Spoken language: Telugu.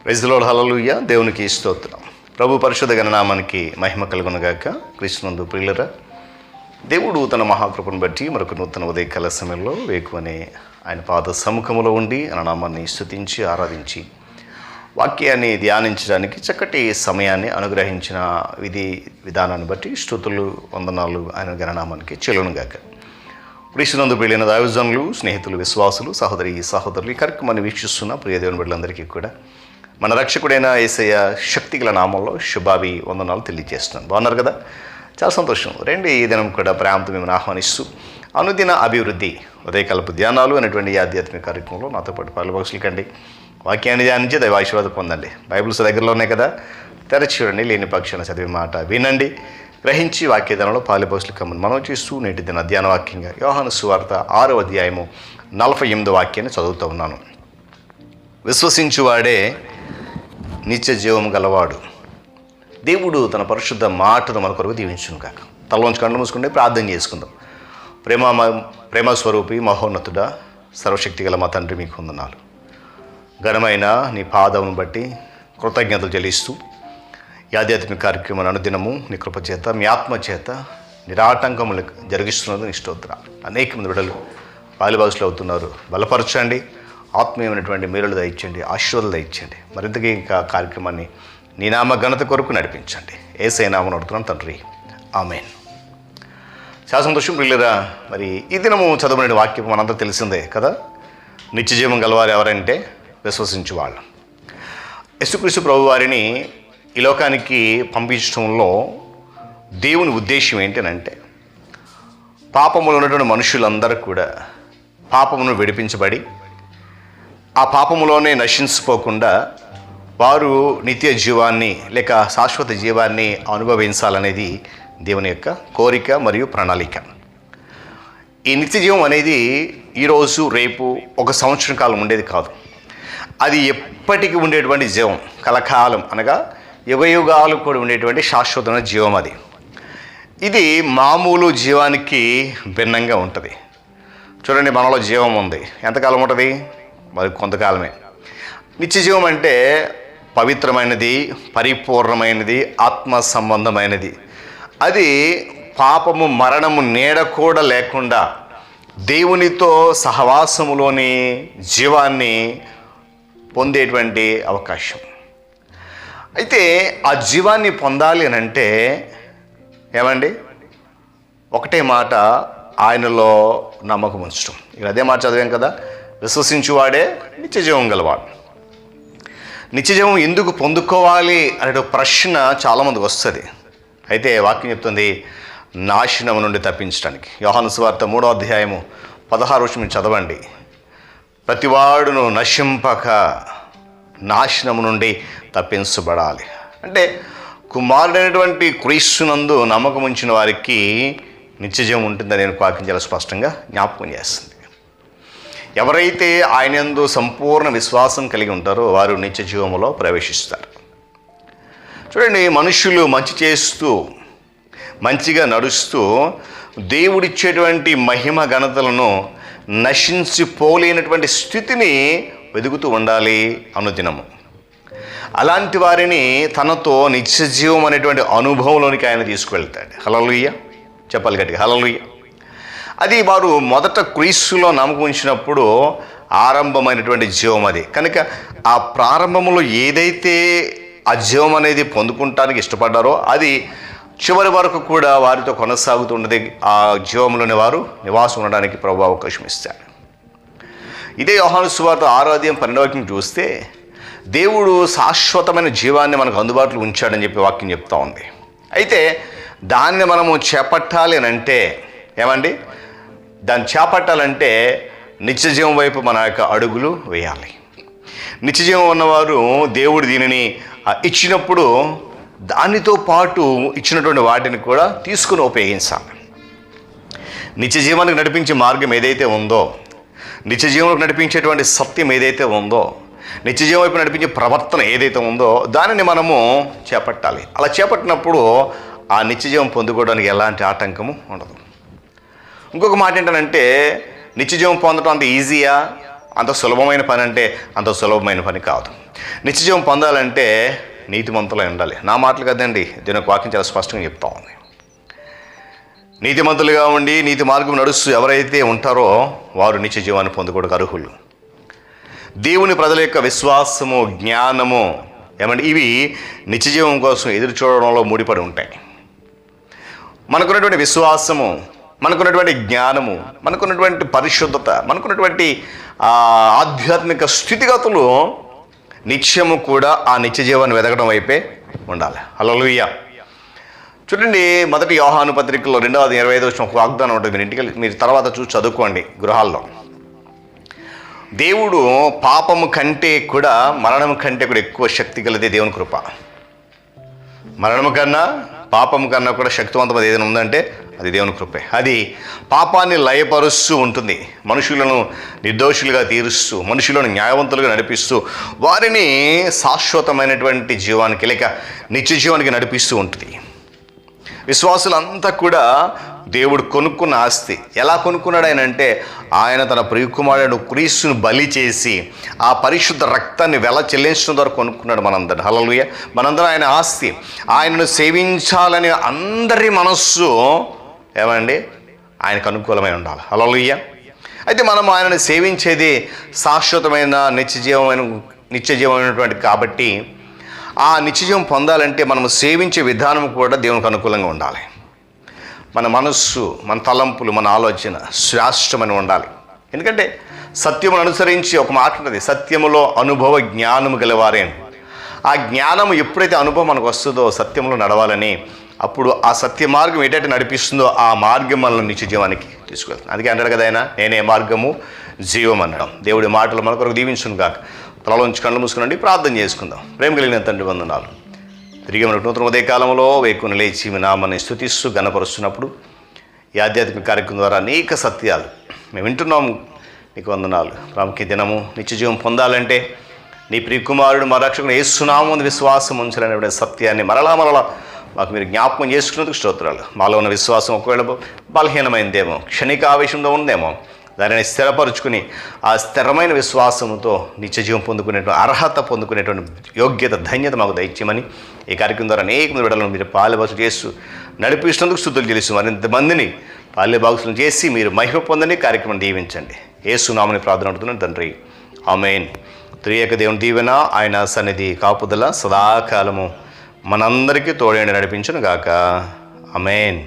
ప్రైజ్ ది లార్డ్, హల్లెలూయా. దేవునికి స్తోత్రం. ప్రభు పరిశుద్ధ గణనామానికి మహిమ కలుగునుగాక. క్రీస్తునందు ప్రియులరా, దేవుడు తన మహాకృపను బట్టి మరొక నూతన ఉదయకాల సమయంలో వేకువనే ఆయన పాద సముఖంలో ఉండి ఆయన నామాన్ని స్తుతించి ఆరాధించి వాక్యాన్ని ధ్యానించడానికి చక్కటి సమయాన్ని అనుగ్రహించిన విధానాన్ని బట్టి స్తుతులు వందనాలు ఆయన గణనామానికి చెల్లునుగాక. క్రీస్తునందు ప్రియులైన దైవజనులు, స్నేహితులు, విశ్వాసులు, సహోదరులు ఈ కార్యక్రమాన్ని వీక్షిస్తున్న ప్రియ దేవుని బిడ్డలందరికీ కూడా మన రక్షకుడైన యేసయ్య శక్తిగల నామంలో శుభావి వందనాలు తెలియజేస్తున్నాను. బాగున్నారు కదా? చాలా సంతోషం. రండి, ఈ దినం కూడా ప్రేమతో మిమ్మల్ని ఆహ్వానిస్తూ అనుదిన అభివృద్ధి ఉదయకాలపు ధ్యానాలు అనేటువంటి ఈ ఆధ్యాత్మిక కార్యక్రమంలో నాతో పాటు పాలుభాగస్సులు కండి. వాక్యాన్ని ధ్యానించి దైవాశీర్వాదం పొందండి. బైబిల్స్ దగ్గరలో ఉన్నాయి కదా, తెరచి చూడండి. లేని పక్షాన చదివే మాట వినండి, గ్రహించి వాక్యదానంలో పాలుభాగస్సులు కమ్మని మనం చేస్తూ నేటి దిన ధ్యాన వాక్యంగా యోహాను సువార్త 6వ అధ్యాయము 48వ వాక్యాన్ని చదువుతూ ఉన్నాను. విశ్వసించువాడే నిత్య జీవం గలవాడు. దేవుడు తన పరిశుద్ధ మాటను మన కొరకు దీవించును కాక. తలలోంచి కళ్ళు మూసుకుంటే ప్రార్థన చేసుకుందాం. ప్రేమ స్వరూపి మహోన్నతుడా, సర్వశక్తి గల మా తండ్రి, మీకు వందనాలు. ఘనమైన నీ పాదమును బట్టి కృతజ్ఞతలు చెల్లిస్తూ ఈ ఆధ్యాత్మిక కార్యక్రమాన్ని అనుదినము నీ కృప చేత, మీ ఆత్మ చేత నిరాటంకములు జరిగిస్తున్నది నీ స్తోత్రాలు. అనేక మంది బిడ్డలు పాలుభాగస్సులు అవుతున్నారు. బలపరచండి, ఆత్మీయమైనటువంటి మేలులు దయచేయండి, ఆశీర్వాదాలు దయచేయండి. మరింతగా ఇంకా కార్యక్రమాన్ని నీ నామ ఘనత కొరకు నడిపించండి. యేసయ్య నామమున అడుగుతున్నాను తండ్రి, ఆమేన్. చాలా సంతోషం ప్రియులారా. మరి ఈ దినము చదవబడిన వాక్యం మనందరూ తెలిసిందే కదా. నిత్య జీవం గలవారు ఎవరంటే విశ్వసించు వాళ్ళు. యేసుక్రీస్తు ప్రభు వారిని ఈ లోకానికి పంపించడంలో దేవుని ఉద్దేశం ఏంటనంటే, పాపములో ఉన్నటువంటి మనుషులందరూ కూడా పాపమును విడిపించబడి ఆ పాపములోనే నశించిపోకుండా వారు నిత్య జీవాన్ని లేక శాశ్వత జీవాన్ని అనుభవించాలనేది దేవుని యొక్క కోరిక మరియు ప్రణాళిక. ఈ నిత్య జీవం అనేది ఈరోజు రేపు ఒక సంవత్సరం కాలం ఉండేది కాదు. అది ఎప్పటికీ ఉండేటువంటి జీవం, కలకాలం అనగా యుగయుగాలు కూడా ఉండేటువంటి శాశ్వతమైన జీవం. అది ఇది మామూలు జీవానికి భిన్నంగా ఉంటుంది. చూడండి, మనలో జీవం ఉంది, ఎంతకాలం ఉంటుంది? మరి కొంతకాలమే. నిత్య జీవం అంటే పవిత్రమైనది, పరిపూర్ణమైనది, ఆత్మ సంబంధమైనది. అది పాపము, మరణము నీడ కూడా లేకుండా దేవునితో సహవాసములోని జీవాన్ని పొందేటువంటి అవకాశం. అయితే ఆ జీవాన్ని పొందాలి అని అంటే ఏమండి, ఒకటే మాట, ఆయనలో నమ్మకం ఉంచడం. ఇక్కడ అదే మాట చదివాం కదా, విశ్వసించువాడే నిత్య జీవం గలవాడు. నిత్య జీవం ఎందుకు పొందుకోవాలి అనే ప్రశ్న చాలామందికి వస్తుంది. అయితే వాక్యం చెప్తుంది నాశనం నుండి తప్పించడానికి. యోహాను సువార్త 3వ అధ్యాయము 16వ వచనం చదవండి. ప్రతివాడును నశింపక నాశనము నుండి తప్పించబడాలి. అంటే కుమారుడైనటువంటి క్రీస్తునందు నమ్మకం ఉంచిన వారికి నిత్యజీవం ఉంటుందని నేను వాక్యం చాలా స్పష్టంగా జ్ఞాపకం చేస్తుంది. ఎవరైతే ఆయన యందు సంపూర్ణ విశ్వాసం కలిగి ఉంటారో వారు నిత్య జీవములో ప్రవేశిస్తారు. చూడండి, మనుషులు మంచి చేస్తూ మంచిగా నడుస్తూ దేవుడిచ్చేటువంటి మహిమ ఘనతలను నశించిపోలేనటువంటి స్థితిని వెతుకుతూ ఉండాలి అనుదినము. అలాంటి వారిని తనతో నిత్య జీవం అనేటువంటి అనుభవంలోనికి ఆయన తీసుకువెళ్తాడు. హల్లెలూయా చెప్పాలి గట్టిగా, హల్లెలూయా. అది వారు మొదట క్రీస్తులో నమ్మకం ఉంచినప్పుడు ఆరంభమైనటువంటి జీవం అది. కనుక ఆ ప్రారంభంలో ఏదైతే ఆ జీవం అనేది పొందుకుంటానికి ఇష్టపడ్డారో అది చివరి వరకు కూడా వారితో కొనసాగుతున్నది. ఆ జీవంలోని వారు నివాసం ఉండడానికి ప్రభువు అవకాశం ఇస్తాడు. ఇదే యోహాను సువార్త 6వ అధ్యాయం 12వ వాక్యం చూస్తే దేవుడు శాశ్వతమైన జీవాన్ని మనకు అందుబాటులో ఉంచాడని చెప్పి వాక్యం చెప్తా ఉంది. అయితే దాన్ని మనము చేపట్టాలి అని అంటే ఏమండి, దాన్ని చేపట్టాలంటే నిత్య జీవం వైపు మన యొక్క అడుగులు వేయాలి. నిత్య జీవం ఉన్నవారు దేవుడు దీనిని ఇచ్చినప్పుడు దానితో పాటు ఇచ్చినటువంటి వాటిని కూడా తీసుకుని ఉపయోగించాలి. నిత్య జీవానికి నడిపించే మార్గం ఏదైతే ఉందో, నిత్య జీవానికి నడిపించేటువంటి సత్యం ఏదైతే ఉందో, నిత్య జీవం వైపు నడిపించే ప్రవర్తన ఏదైతే ఉందో దానిని మనము చేపట్టాలి. అలా చేపట్టినప్పుడు ఆ నిత్య జీవం పొందుకోవడానికి ఎలాంటి ఆటంకము ఉండదు. ఇంకొక మాట ఏంటంటే, నిత్య జీవం పొందడం అంత ఈజీయా, అంత సులభమైన పని అంటే అంత సులభమైన పని కాదు. నిత్యజీవం పొందాలంటే నీతిమంతులై ఉండాలి. నా మాటలు కదండి, దీని ఒక వాక్యం చాలా స్పష్టంగా చెప్తా ఉంది. నీతిమంతులుగా ఉండి నీతి మార్గం నడుస్తూ ఎవరైతే ఉంటారో వారు నిత్య జీవాన్ని పొందుకోవడానికి అర్హులు. దేవుని ప్రజల యొక్క విశ్వాసము, జ్ఞానము ఏమంటే ఇవి నిత్యజీవం కోసం ఎదురు చూడడంలో ముడిపడి ఉంటాయి. మనకున్నటువంటి విశ్వాసము, మనకున్నటువంటి జ్ఞానము, మనకున్నటువంటి పరిశుద్ధత, మనకున్నటువంటి ఆధ్యాత్మిక స్థితిగతులు నిత్యము కూడా ఆ నిత్య జీవాన్ని వెతకడం వైపే ఉండాలి. హల్లెలూయా. చూడండి, మొదటి యోహాను పత్రికలో 2:25 ఒక వాగ్దానం ఉంటుంది. మీరు తర్వాత చూసి చదువుకోండి గృహాల్లో. దేవుడు పాపము కంటే కూడా, మరణము కంటే కూడా ఎక్కువ శక్తి గలదే దేవుని కృప. మరణము కన్నా, పాపము కన్నా కూడా శక్తివంతమైనది ఏదైనా ఉందంటే అది దేవుని కృపే. అది పాపాన్ని లయపరుస్తూ ఉంటుంది, మనుషులను నిర్దోషులుగా తీరుస్తూ, మనుషులను న్యాయవంతులుగా నడిపిస్తూ, వారిని శాశ్వతమైనటువంటి జీవానికి లేక నిత్య జీవానికి నడిపిస్తూ ఉంటుంది. విశ్వాసులంతా కూడా దేవుడు కొనుక్కున్న ఆస్తి. ఎలా కొనుక్కున్నాడు ఆయన అంటే, ఆయన తన ప్రియకుమారుడు క్రీస్తును బలి చేసి ఆ పరిశుద్ధ రక్తాన్ని వెల చెల్లించడం ద్వారా కొనుక్కున్నాడు మనందరిని. హల్లెలూయా. మనందరం ఆయన ఆస్తి. ఆయనను సేవించాలని అందరి మనస్సు ఏమండి ఆయనకు అనుకూలమై ఉండాలి. హల్లెలూయా. అయితే మనం ఆయనను సేవించేది శాశ్వతమైన నిత్యజీవమైనటువంటి కాబట్టి ఆ నిత్యజీవం పొందాలంటే మనం సేవించే విధానం కూడా దేవునికి అనుకూలంగా ఉండాలి. మన మనస్సు, మన తలంపులు, మన ఆలోచన శ్రేష్టమని ఉండాలి. ఎందుకంటే సత్యమును అనుసరించి ఒక మాట ఉంటుంది, సత్యములో అనుభవ జ్ఞానము గలవారే. ఆ జ్ఞానము ఎప్పుడైతే అనుభవం మనకు వస్తుందో సత్యంలో నడవాలని, అప్పుడు ఆ సత్య మార్గం ఏంటంటే నడిపిస్తుందో ఆ మార్గం మనల్ని నిత్య జీవానికి తీసుకెళ్తుంది. అందుకే అంటాడు కదా ఆయన, నేనే మార్గము జీవం అనడం. దేవుడి మాటలు మన కొరకు దీవించును కాక. తలలోంచి కళ్ళు మూసుకునండి, ప్రార్థన చేసుకుందాం. ప్రేమ కలిగిన తండ్రి వందనాలు. తిరిగి మనకు నూతన ఉదయకాలంలో వేకుని లేచి మీ నామాన్ని స్తుతిస్తూ గణపరుస్తున్నప్పుడు ఈ ఆధ్యాత్మిక కార్యక్రమం ద్వారా అనేక సత్యాలు మేము వింటున్నాము. నీకు వందనాలు. ప్రాముఖ్య దినము నిత్యజీవం పొందాలంటే నీ ప్రియకుమారుడు మా రక్షకుడు యేసునామమున విశ్వాసం ఉంచాలనే సత్యాన్ని మరలా మాకు మీరు జ్ఞాపకం చేసుకున్నందుకు స్తోత్రాలు. మాలో ఉన్న విశ్వాసం ఒకవేళ బలహీనమైందేమో, క్షణిక ఆవేశంతో ఉందేమో, దానిని స్థిరపరుచుకుని ఆ స్థిరమైన విశ్వాసంతో నిత్యజీవం పొందుకునేటువంటి అర్హత పొందుకునేటువంటి యోగ్యత, ధన్యత మాకు దయచేయమని ఈ కార్యక్రమం ద్వారా అనేక మంది బిడ్డలను మీరు పాల్యభాగం చేస్తూ నడిపిస్తున్నందుకు స్తుతులు తెలుసు. మరింతమందిని పాల్యభాగం చేసి మీరు మహిమ పొందని కార్యక్రమం దీవించండి. యేసునామని ప్రార్థన అడుగుతున్నాను తండ్రి, ఆమేన్. త్రియేక దేవుని దీవెన, ఆయన సన్నిధి కాపుదల సదాకాలము మనందరికీ తోడేండి నడిపించును గాక. ఆమేన్.